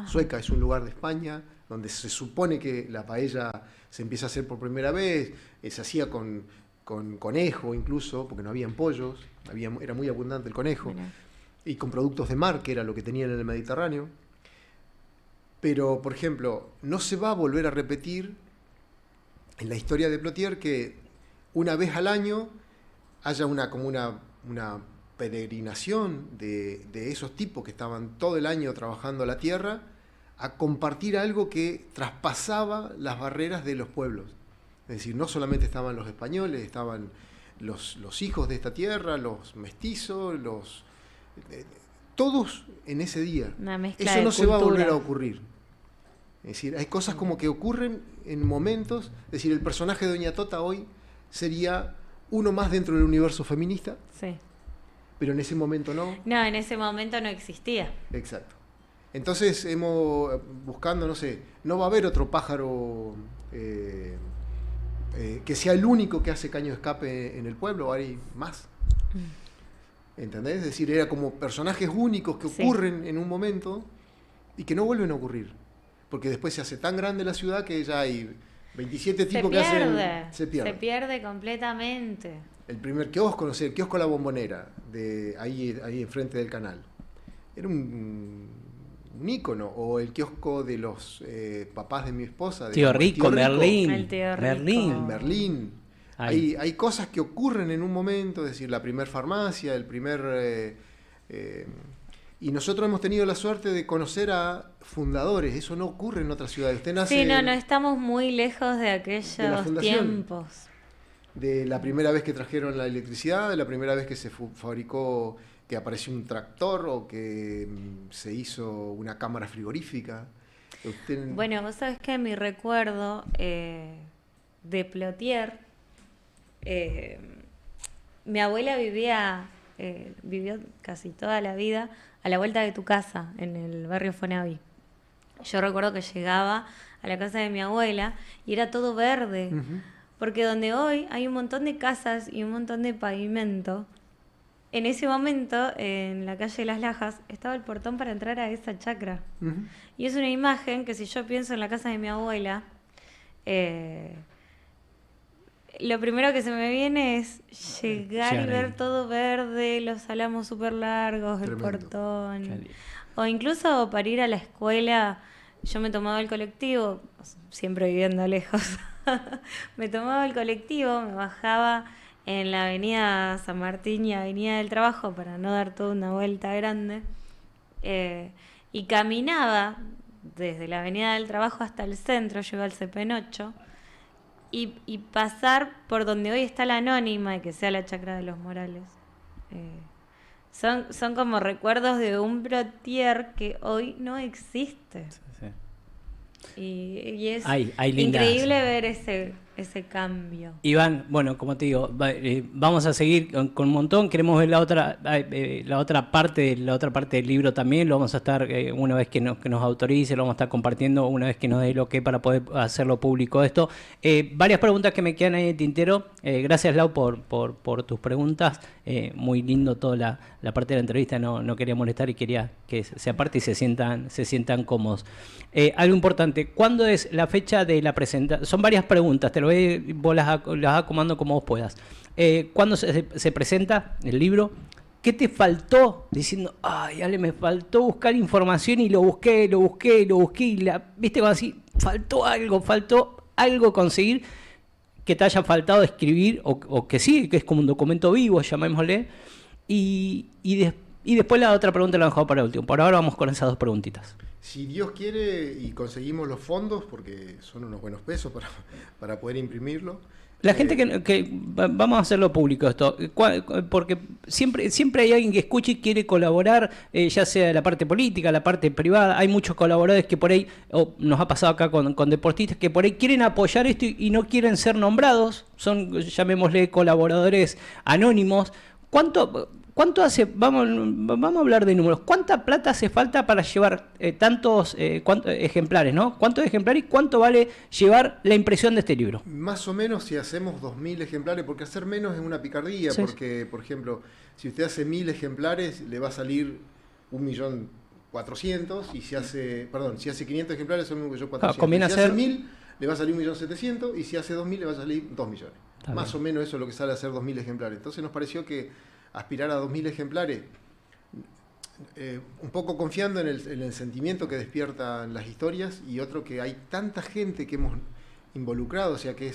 Sueca es un lugar de España, donde se supone que la paella se empieza a hacer por primera vez, se hacía con conejo incluso, porque no habían pollos, era muy abundante el conejo, Bueno. y con productos de mar, que era lo que tenían en el Mediterráneo. Pero, por ejemplo, no se va a volver a repetir en la historia de Plotier que una vez al año haya una peregrinación de esos tipos que estaban todo el año trabajando la tierra a compartir algo que traspasaba las barreras de los pueblos. Es decir, no solamente estaban los españoles, estaban los hijos de esta tierra, los mestizos, todos en ese día. Una mezcla Eso de no se va a volver a culturas. ocurrir. Es decir, hay cosas como que ocurren en momentos. Es decir, el personaje de Doña Tota hoy sería uno más dentro del universo feminista, Sí. pero en ese momento no. No, en ese momento no existía. Exacto. Entonces buscando, no sé, no va a haber otro pájaro que sea el único que hace caño de escape en el pueblo, hay más. ¿Entendés? Es decir, era como personajes únicos que Sí. ocurren en un momento y que no vuelven a ocurrir. Porque después se hace tan grande la ciudad que ya hay 27 tipos que hacen... Se pierde completamente. El primer kiosco, no sé, el kiosco La Bombonera, ahí enfrente del canal. Era un ícono. O el kiosco de los papás de mi esposa. Tío Rico, Merlín. El tío Rico. Merlín. El Merlín. Hay cosas que ocurren en un momento, es decir, la primer farmacia, el primer... y nosotros hemos tenido la suerte de conocer a fundadores. Eso no ocurre en otras ciudades. Usted nace Sí, no estamos muy lejos de la aquellos fundación. tiempos. De la primera vez que trajeron la electricidad, de la primera vez que se fabricó, que apareció un tractor o que se hizo una cámara frigorífica. Bueno, vos sabés que mi recuerdo de Plotier, mi abuela vivió casi toda la vida a la vuelta de tu casa, en el barrio Fonaví. Yo recuerdo que llegaba a la casa de mi abuela y era todo verde, porque donde hoy hay un montón de casas y un montón de pavimento, en ese momento, en la calle de Las Lajas, estaba el portón para entrar a esa chacra. Y es una imagen que si yo pienso en la casa de mi abuela, lo primero que se me viene es llegar y ver todo verde, los álamos súper largos, el Tremendo. portón. O incluso para ir a la escuela, yo me tomaba el colectivo, siempre viviendo lejos, me tomaba el colectivo, me bajaba en la avenida San Martín y avenida del Trabajo para no dar toda una vuelta grande, y caminaba desde la avenida del Trabajo hasta el centro, yo iba al CP8, y pasar por donde hoy está la Anónima y que sea la Chacra de los Morales. Son como recuerdos de un Plotier que hoy no existe. Sí. Y es Hay lindas. increíble ver ese cambio. Iván, bueno, como te digo, vamos a seguir con un montón. Queremos ver la otra parte del libro también. Lo vamos a estar, una vez que nos autorice, lo vamos a estar compartiendo, una vez que nos dé el ok para poder hacerlo público esto. Varias preguntas que me quedan ahí en el tintero. Gracias, Lau, por tus preguntas. Muy lindo toda la parte de la entrevista. No quería molestar y quería que se aparte y se sientan cómodos. Algo importante, ¿cuándo es la fecha de la presentación? Son varias preguntas, vos las acomodando como vos puedas. ¿Cuándo se presenta el libro? ¿Qué te faltó? Diciendo, ay, Ale, me faltó buscar información y lo busqué y viste como así, faltó algo conseguir que te haya faltado escribir o que sí, que es como un documento vivo, llamémosle. Y después la otra pregunta la dejamos para el último. Por ahora vamos con esas dos preguntitas. Si Dios quiere y conseguimos los fondos, porque son unos buenos pesos para poder imprimirlo. La gente que vamos a hacerlo público esto, porque siempre hay alguien que escucha y quiere colaborar, ya sea de la parte política, la parte privada. Hay muchos colaboradores que por ahí, nos ha pasado acá con deportistas, que por ahí quieren apoyar esto y no quieren ser nombrados, son, llamémosle, colaboradores anónimos. ¿Cuánto hace? Vamos a hablar de números. ¿Cuánta plata hace falta para llevar tantos ejemplares, ¿no? ¿Cuántos ejemplares y cuánto vale llevar la impresión de este libro? Más o menos si hacemos 2.000 ejemplares, porque hacer menos es una picardía, Sí. porque, por ejemplo, si usted hace 1.000 ejemplares, le va a salir 1.000.000 400 y si hace 500 ejemplares son 1.400.000. Conviene Si hacer hace 1.000 le va a salir 1.700.000 y si hace 2.000 le va a salir 2 millones. Más o menos eso es lo que sale a hacer 2.000 ejemplares. Entonces nos pareció que aspirar a 2.000 ejemplares, un poco confiando en el sentimiento que despiertan las historias y otro que hay tanta gente que hemos involucrado, o sea que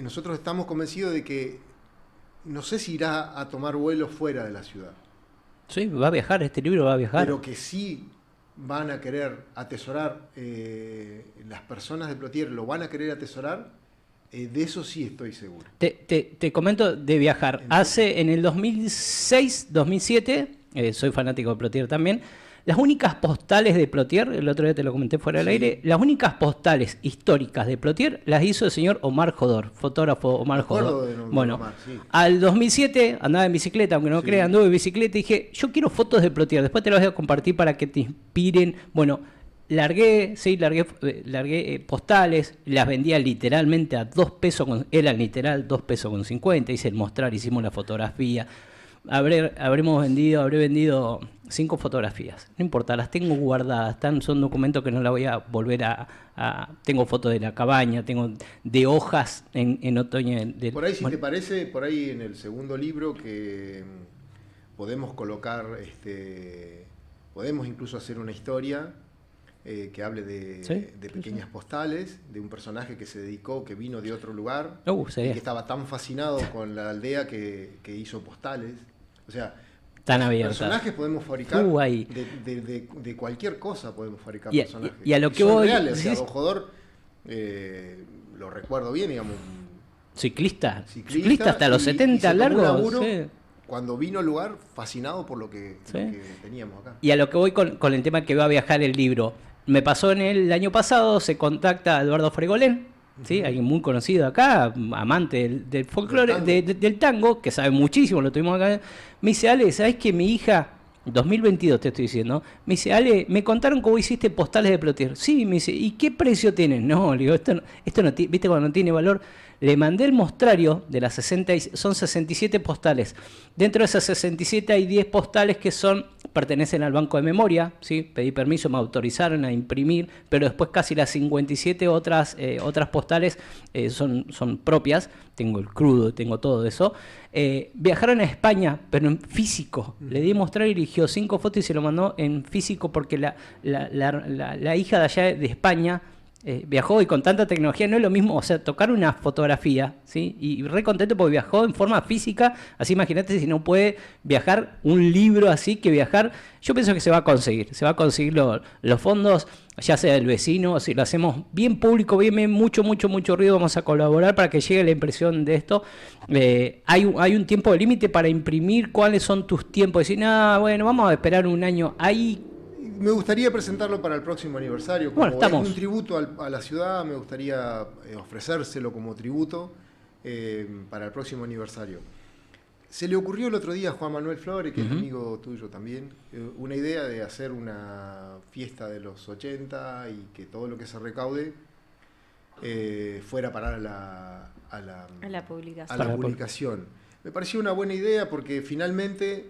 nosotros estamos convencidos de que no sé si irá a tomar vuelo fuera de la ciudad. Sí, va a viajar, este libro va a viajar. Pero que sí van a querer atesorar, las personas de Plotier lo van a querer atesorar, de eso sí estoy seguro. Te comento de viajar. Hace en el 2006, 2007, soy fanático de Plotier también, las únicas postales de Plotier, el otro día te lo comenté fuera del aire, las únicas postales históricas de Plotier las hizo el señor Omar Jodor, fotógrafo Omar Jodor. Bueno, Omar, sí. Al 2007 andaba en bicicleta, aunque no crean, anduve en bicicleta y dije, yo quiero fotos de Plotier, después te las voy a compartir para que te inspiren. Bueno, largué postales, las vendía literalmente a 2 pesos, eran literal 2 pesos con 50, hice el mostrar, hicimos la fotografía. Habré vendido 5 fotografías, no importa, las tengo guardadas, son documentos que no la voy a volver tengo fotos de la cabaña, tengo de hojas en otoño. Por ahí, si te parece, por ahí en el segundo libro que podemos colocar, podemos incluso hacer una historia que hable de pequeñas postales, de un personaje que se dedicó, que vino de otro lugar, y que estaba tan fascinado con la aldea que hizo postales. O sea, tan abierta. Personajes podemos fabricar de cualquier cosa, podemos fabricar personajes. Y a lo que voy... reales. O sea, Don Jodor, lo recuerdo bien, digamos. Ciclista hasta los 70 largos. Cuando vino al lugar, fascinado por lo que teníamos acá. Y a lo que voy con el tema que va a viajar el libro. Me pasó en el año pasado, se contacta a Eduardo Fregolén, ¿sí? Alguien muy conocido acá, amante del folclore, del tango, que sabe muchísimo, lo tuvimos acá. Me dice, Ale, ¿sabes que mi hija, 2022 te estoy diciendo, me dice, Ale, me contaron que vos hiciste postales de Plotier? Sí, me dice, ¿y qué precio tienen? No, le digo, esto no, ¿viste cuando no tiene valor? Le mandé el mostrario de las son 67 postales. Dentro de esas 67 hay 10 postales que pertenecen al banco de memoria, ¿sí? Pedí permiso, me autorizaron a imprimir, pero después casi las 57 otras postales son propias. Tengo el crudo, tengo todo eso. Viajaron a España, pero en físico. Le di mostrar y eligió 5 fotos y se lo mandó en físico porque la hija de allá de España viajó, y con tanta tecnología no es lo mismo, o sea, tocar una fotografía, ¿sí? Y re contento porque viajó en forma física, así imagínate si no puede viajar un libro así, que viajar. Yo pienso que se va a conseguir los fondos, ya sea del vecino, si lo hacemos bien público, bien mucho ruido, vamos a colaborar para que llegue la impresión de esto. Hay un tiempo límite para imprimir. ¿Cuáles son tus tiempos? Decir, bueno, vamos a esperar un año. Ahí me gustaría presentarlo para el próximo aniversario. Como es un tributo a la ciudad, me gustaría ofrecérselo como tributo para el próximo aniversario. Se le ocurrió el otro día a Juan Manuel Flores, que es amigo tuyo también, una idea de hacer una fiesta de los 80 y que todo lo que se recaude fuera para la publicación. Me pareció una buena idea porque finalmente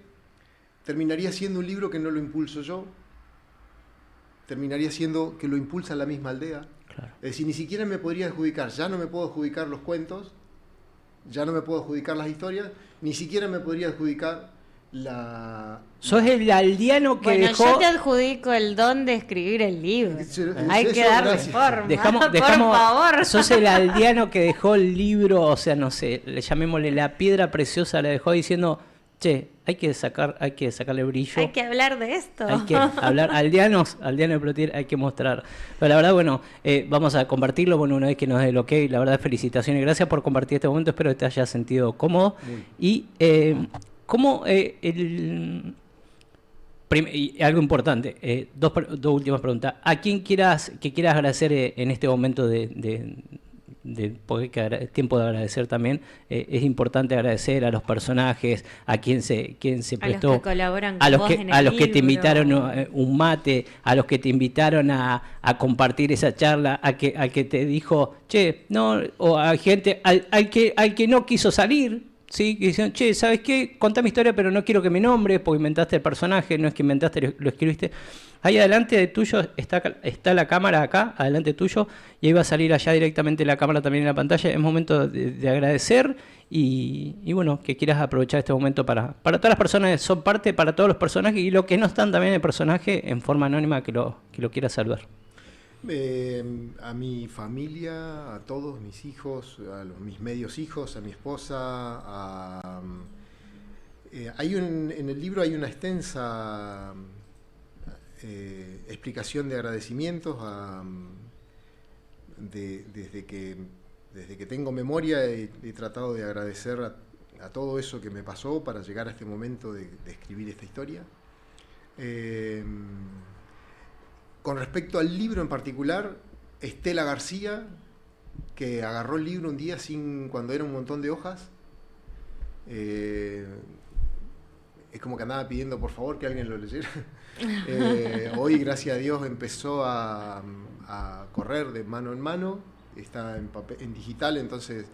terminaría siendo un libro que no lo impulso yo, terminaría siendo que lo impulsa la misma aldea. Claro. Es decir, ni siquiera me podría adjudicar, ya no me puedo adjudicar los cuentos, ya no me puedo adjudicar las historias, ni siquiera me podría adjudicar la... Sos el aldeano que dejó... Yo te adjudico el don de escribir el libro. Hay que darle forma, por favor. Sos el aldeano que dejó el libro, o sea, no sé, llamémosle la piedra preciosa, la dejó diciendo... Che, hay que sacarle brillo. Hay que hablar de esto. Hay que hablar, aldeano de Plotier, hay que mostrar. Pero la verdad, bueno, vamos a compartirlo, una vez que nos dé el ok. La verdad, felicitaciones, gracias por compartir este momento, espero que te hayas sentido cómodo. Y algo importante, dos últimas preguntas. ¿A quién quieras agradecer en este momento porque tiempo de agradecer también? Es importante agradecer a los personajes, a quien se prestó, a los que colaboran con a los que te invitaron un mate, a los que te invitaron a compartir esa charla, al que te dijo, che, no, o a gente, al que no quiso salir, Sí, que dicen, che, ¿sabes qué? Contá mi historia, pero no quiero que me nombres, porque inventaste el personaje, no es que inventaste, lo escribiste. Ahí adelante de tuyo está la cámara acá, adelante tuyo, y ahí va a salir allá directamente la cámara también en la pantalla. Es momento de agradecer y bueno, que quieras aprovechar este momento para todas las personas que son parte, para todos los personajes y los que no están también en el personaje en forma anónima que lo quieras saludar. A mi familia, a todos mis hijos, mis medios hijos, a mi esposa, en el libro hay una extensa explicación de agradecimientos desde que tengo memoria he tratado de agradecer a todo eso que me pasó para llegar a este momento de escribir esta historia. Con respecto al libro en particular, Estela García, que agarró el libro un día cuando era un montón de hojas, es como que andaba pidiendo por favor que alguien lo leyera. Hoy, gracias a Dios, empezó a correr de mano en mano, está en digital, entonces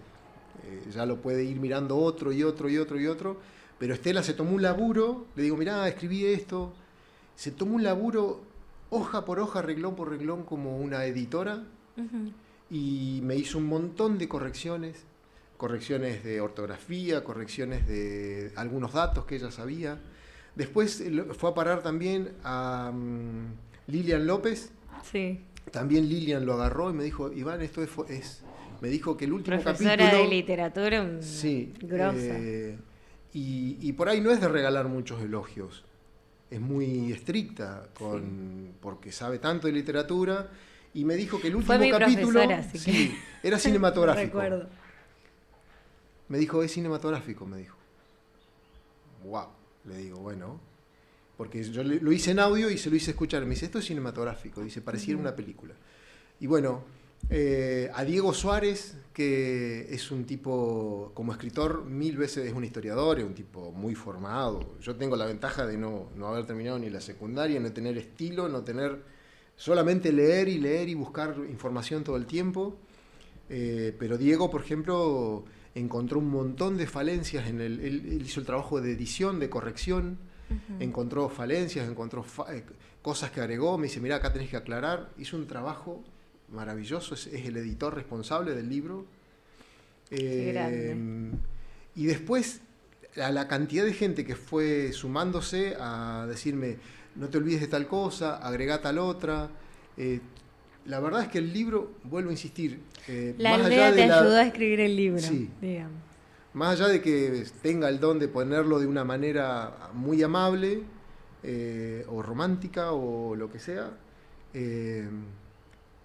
ya lo puede ir mirando otro y otro y otro y otro. Pero Estela se tomó un laburo, le digo, mirá, escribí esto, se tomó un laburo hoja por hoja, reglón por reglón, como una editora, y me hizo un montón de correcciones de ortografía, correcciones de algunos datos que ella sabía. Después fue a parar también a Lilian López. Sí. También Lilian lo agarró y me dijo, Iván, esto me dijo que el último Profesora capítulo... de literatura, sí, grosa. Y por ahí no es de regalar muchos elogios. Es muy estricta porque sabe tanto de literatura, y me dijo que el último capítulo era cinematográfico. Recuerdo. Me dijo, es cinematográfico, me dijo. Wow, le digo, bueno, porque yo lo hice en audio y se lo hice escuchar. Me dice, esto es cinematográfico, dice, pareciera una película. Y bueno, a Diego Suárez, que es un tipo, como escritor, 1000 veces es un historiador, es un tipo muy formado. Yo tengo la ventaja de no haber terminado ni la secundaria, no tener estilo, no tener, solamente leer y buscar información todo el tiempo. Pero Diego, por ejemplo, encontró un montón de falencias él hizo el trabajo de edición, de corrección, encontró falencias, encontró cosas que agregó, me dice, mira, acá tenés que aclarar. Hizo un trabajo maravilloso, es el editor responsable del libro. Y después, a la cantidad de gente que fue sumándose a decirme, no te olvides de tal cosa, agregá tal otra. La verdad es que el libro, vuelvo a insistir, la aldea te ayudó a escribir el libro, sí, digamos. Más allá de que tenga el don de ponerlo de una manera muy amable, o romántica, o lo que sea,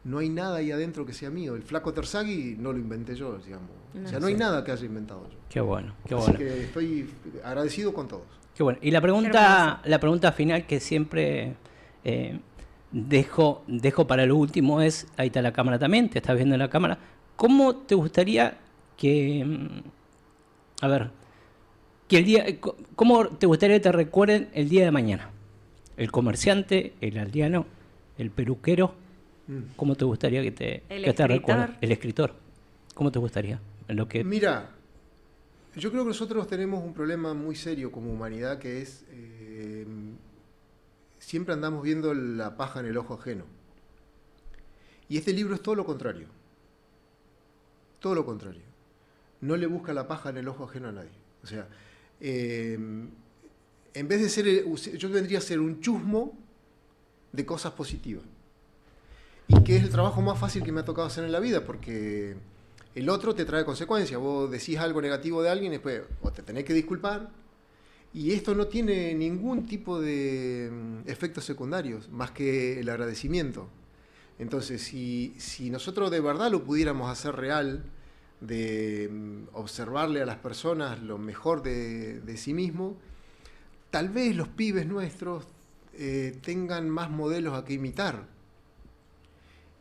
no hay nada ahí adentro que sea mío. El Flaco Terzaghi no lo inventé yo, digamos. O sea, no hay nada que haya inventado yo. Qué bueno, qué Así bueno. que estoy agradecido con todos. Qué bueno. Y la pregunta final que siempre dejo para lo último es, ahí está la cámara también, te estás viendo en la cámara, ¿cómo te gustaría cómo te gustaría que te recuerden el día de mañana? El comerciante, el aldeano, el peluquero, ¿cómo te gustaría que te recuerden? El escritor, ¿cómo te gustaría? Mira, yo creo que nosotros tenemos un problema muy serio como humanidad, que es siempre andamos viendo la paja en el ojo ajeno. Y este libro es todo lo contrario. Todo lo contrario. No le busca la paja en el ojo ajeno a nadie. O sea, en vez de ser, yo vendría a ser un chusmo de cosas positivas. Y que es el trabajo más fácil que me ha tocado hacer en la vida, porque el otro te trae consecuencias. Vos decís algo negativo de alguien y después o te tenés que disculpar. Y esto no tiene ningún tipo de efectos secundarios, más que el agradecimiento. Entonces, si nosotros de verdad lo pudiéramos hacer real, de observarle a las personas lo mejor de sí mismo, tal vez los pibes nuestros tengan más modelos a que imitar.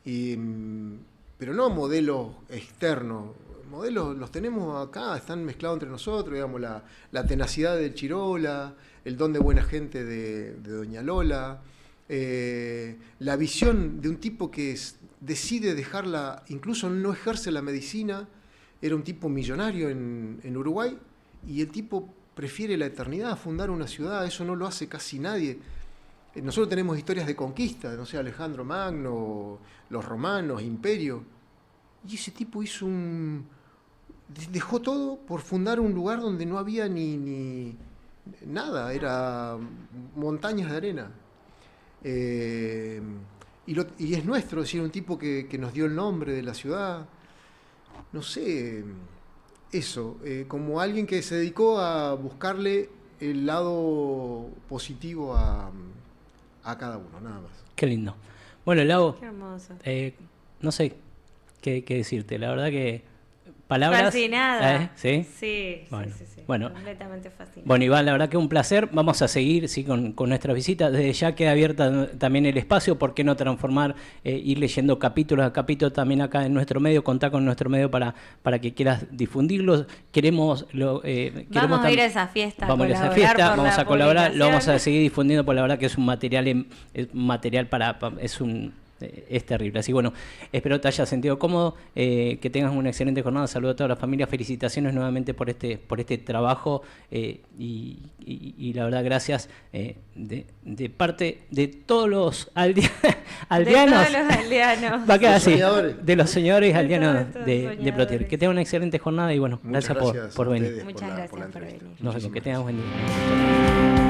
Pero no modelos externos, modelos los tenemos acá, están mezclados entre nosotros, digamos, la tenacidad del Chirola, el don de buena gente de Doña Lola, la visión de un tipo que decide dejarla, incluso no ejerce la medicina, era un tipo millonario en Uruguay, y el tipo prefiere la eternidad, fundar una ciudad, eso no lo hace casi nadie. Nosotros tenemos historias de conquista, no sé, Alejandro Magno, los romanos, imperio, y ese tipo dejó todo por fundar un lugar donde no había ni nada, era montañas de arena. Y es nuestro, es decir, un tipo que nos dio el nombre de la ciudad, no sé, eso, como alguien que se dedicó a buscarle el lado positivo a cada uno, nada más. Qué lindo. Bueno, Lau, Qué hermoso. no sé qué decirte. La verdad que palabras. Fascinada. ¿Sí? Sí, Bueno, sí. bueno. Completamente fascinada. Bueno, Iván, la verdad que un placer. Vamos a seguir con nuestras visitas. Desde ya queda abierta también el espacio. ¿Por qué no transformar, ir leyendo capítulos a capítulo también acá en nuestro medio? Contar con nuestro medio para que quieras difundirlos. Queremos vamos a ir a esa fiesta. Vamos a ir a esa fiesta, vamos a colaborar. Lo vamos a seguir difundiendo, porque la verdad que es un material, es terrible. Así bueno, espero te hayas sentido cómodo, que tengas una excelente jornada. Saludos a toda la familia, felicitaciones nuevamente por este trabajo, y la verdad gracias de parte de todos los aldeanos. De todos los aldeanos. Va a quedar Los así, soñadores. de los señores aldeanos todos de soñadores. Plotier. Que tengan una excelente jornada y bueno, Muchas gracias gracias por a venir. ustedes Muchas la gracias por entrevista. venir. Nos vemos, Muchísimas que tengan gracias. buen día.